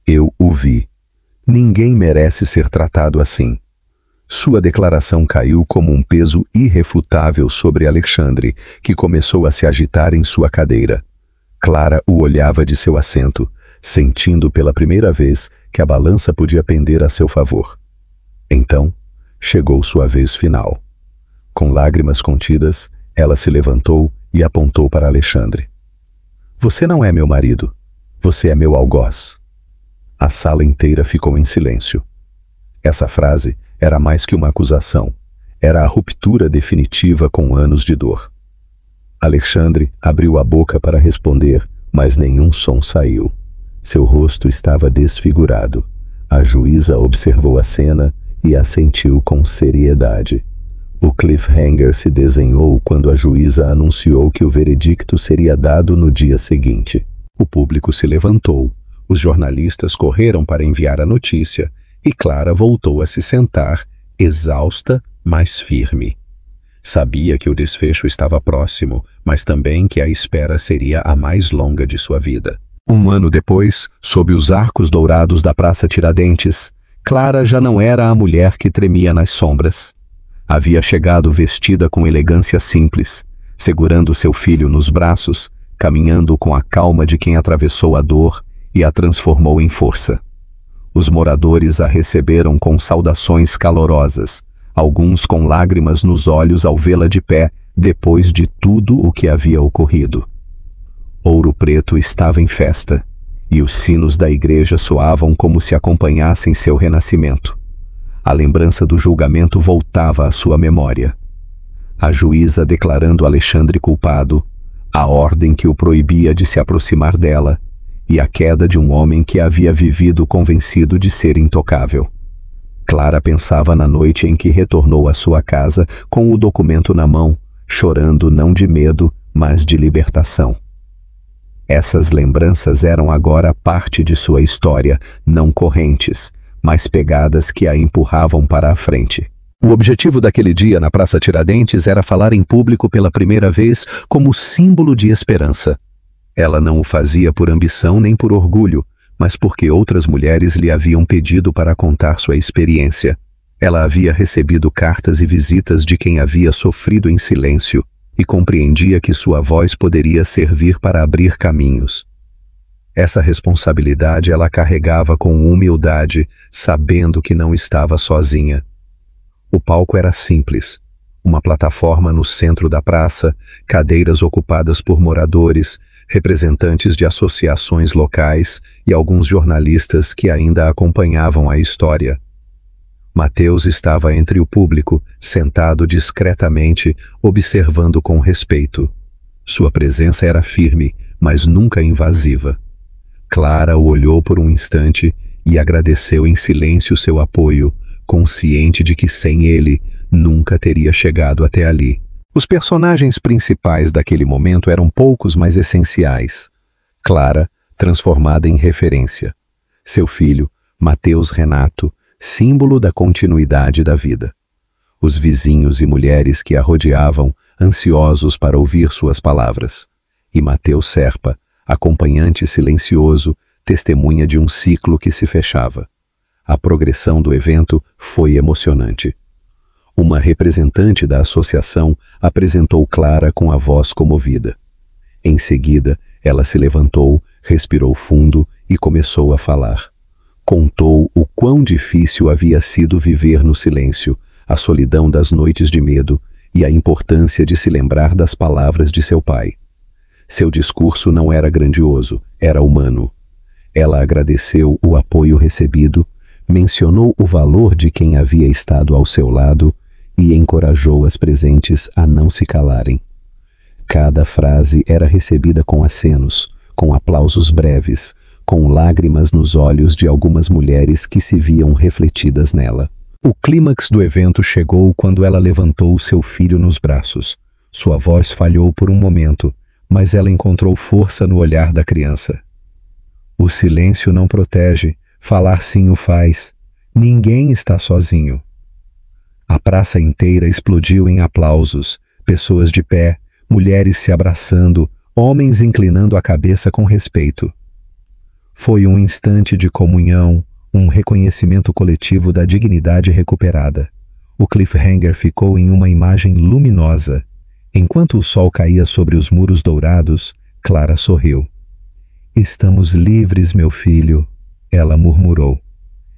Eu o vi. Ninguém merece ser tratado assim. Sua declaração caiu como um peso irrefutável sobre Alexandre, que começou a se agitar em sua cadeira. Clara o olhava de seu assento, sentindo pela primeira vez que a balança podia pender a seu favor. Então, chegou sua vez final. Com lágrimas contidas, ela se levantou e apontou para Alexandre. Você não é meu marido. Você é meu algoz. A sala inteira ficou em silêncio. Essa frase era mais que uma acusação. Era a ruptura definitiva com anos de dor. Alexandre abriu a boca para responder, mas nenhum som saiu. Seu rosto estava desfigurado. A juíza observou a cena e assentiu com seriedade. O cliffhanger se desenhou quando a juíza anunciou que o veredicto seria dado no dia seguinte. O público se levantou, os jornalistas correram para enviar a notícia e Clara voltou a se sentar, exausta, mas firme. Sabia que o desfecho estava próximo, mas também que a espera seria a mais longa de sua vida. Um ano depois, sob os arcos dourados da Praça Tiradentes, Clara já não era a mulher que tremia nas sombras. Havia chegado vestida com elegância simples, segurando seu filho nos braços, caminhando com a calma de quem atravessou a dor e a transformou em força. Os moradores a receberam com saudações calorosas, alguns com lágrimas nos olhos ao vê-la de pé, depois de tudo o que havia ocorrido. Ouro Preto estava em festa, e os sinos da igreja soavam como se acompanhassem seu renascimento. A lembrança do julgamento voltava à sua memória. A juíza declarando Alexandre culpado, a ordem que o proibia de se aproximar dela, e a queda de um homem que havia vivido convencido de ser intocável. Clara pensava na noite em que retornou à sua casa com o documento na mão, chorando não de medo, mas de libertação. Essas lembranças eram agora parte de sua história, não correntes, mas pegadas que a empurravam para a frente. O objetivo daquele dia na Praça Tiradentes era falar em público pela primeira vez como símbolo de esperança. Ela não o fazia por ambição nem por orgulho, mas porque outras mulheres lhe haviam pedido para contar sua experiência. Ela havia recebido cartas e visitas de quem havia sofrido em silêncio e compreendia que sua voz poderia servir para abrir caminhos. Essa responsabilidade ela carregava com humildade, sabendo que não estava sozinha. O palco era simples. Uma plataforma no centro da praça, cadeiras ocupadas por moradores, representantes de associações locais e alguns jornalistas que ainda acompanhavam a história. Mateus estava entre o público, sentado discretamente, observando com respeito. Sua presença era firme, mas nunca invasiva. Clara o olhou por um instante e agradeceu em silêncio seu apoio, consciente de que sem ele nunca teria chegado até ali. Os personagens principais daquele momento eram poucos, mas essenciais. Clara, transformada em referência. Seu filho, Mateus Renato, símbolo da continuidade da vida. Os vizinhos e mulheres que a rodeavam, ansiosos para ouvir suas palavras. E Mateus Serpa, acompanhante silencioso, testemunha de um ciclo que se fechava. A progressão do evento foi emocionante. Uma representante da associação apresentou Clara com a voz comovida. Em seguida, ela se levantou, respirou fundo e começou a falar. Contou o quão difícil havia sido viver no silêncio, a solidão das noites de medo e a importância de se lembrar das palavras de seu pai. Seu discurso não era grandioso, era humano. Ela agradeceu o apoio recebido, mencionou o valor de quem havia estado ao seu lado e encorajou as presentes a não se calarem. Cada frase era recebida com acenos, com aplausos breves, com lágrimas nos olhos de algumas mulheres que se viam refletidas nela. O clímax do evento chegou quando ela levantou seu filho nos braços. Sua voz falhou por um momento, mas ela encontrou força no olhar da criança. O silêncio não protege, falar sim o faz. Ninguém está sozinho. A praça inteira explodiu em aplausos, pessoas de pé, mulheres se abraçando, homens inclinando a cabeça com respeito. Foi um instante de comunhão, um reconhecimento coletivo da dignidade recuperada. O cliffhanger ficou em uma imagem luminosa. Enquanto o sol caía sobre os muros dourados, Clara sorriu. "Estamos livres, meu filho", ela murmurou.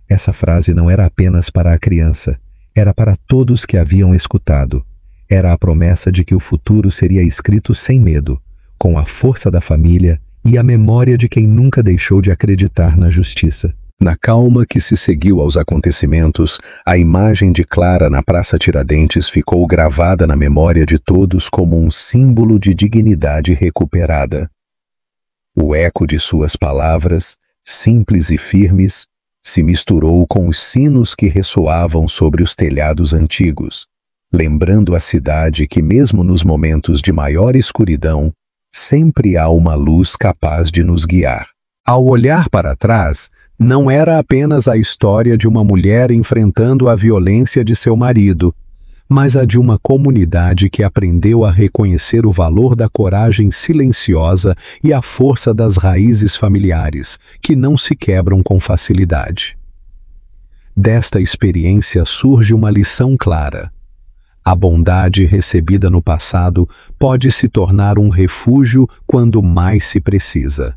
Essa frase não era apenas para a criança, era para todos que haviam escutado. Era a promessa de que o futuro seria escrito sem medo, com a força da família e a memória de quem nunca deixou de acreditar na justiça. Na calma que se seguiu aos acontecimentos, a imagem de Clara na Praça Tiradentes ficou gravada na memória de todos como um símbolo de dignidade recuperada. O eco de suas palavras, simples e firmes, se misturou com os sinos que ressoavam sobre os telhados antigos, lembrando a cidade que, mesmo nos momentos de maior escuridão, sempre há uma luz capaz de nos guiar. Ao olhar para trás, não era apenas a história de uma mulher enfrentando a violência de seu marido, mas a de uma comunidade que aprendeu a reconhecer o valor da coragem silenciosa e a força das raízes familiares, que não se quebram com facilidade. Desta experiência surge uma lição clara. A bondade recebida no passado pode se tornar um refúgio quando mais se precisa.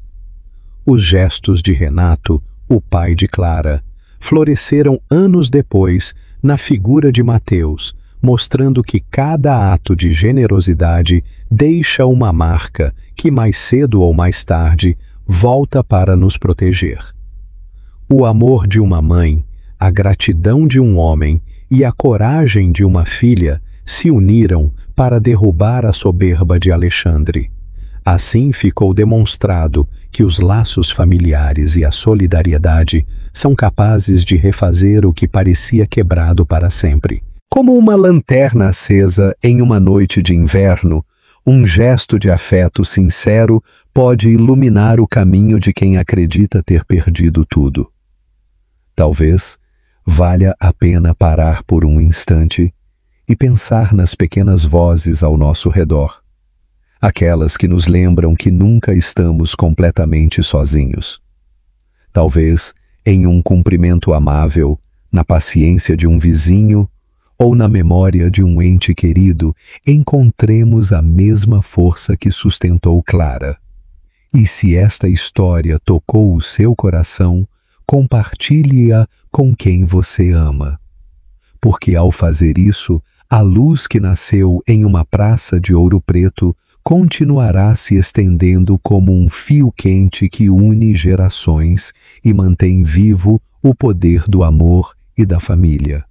Os gestos de Renato, o pai de Clara, floresceram anos depois na figura de Mateus, mostrando que cada ato de generosidade deixa uma marca que mais cedo ou mais tarde volta para nos proteger. O amor de uma mãe, a gratidão de um homem e a coragem de uma filha se uniram para derrubar a soberba de Alexandre. Assim ficou demonstrado que os laços familiares e a solidariedade são capazes de refazer o que parecia quebrado para sempre. Como uma lanterna acesa em uma noite de inverno, um gesto de afeto sincero pode iluminar o caminho de quem acredita ter perdido tudo. Talvez valha a pena parar por um instante e pensar nas pequenas vozes ao nosso redor, aquelas que nos lembram que nunca estamos completamente sozinhos. Talvez em um cumprimento amável, na paciência de um vizinho, ou na memória de um ente querido, encontremos a mesma força que sustentou Clara. E se esta história tocou o seu coração, compartilhe-a com quem você ama. Porque ao fazer isso, A luz que nasceu em uma praça de Ouro Preto continuará se estendendo como um fio quente que une gerações e mantém vivo o poder do amor e da família.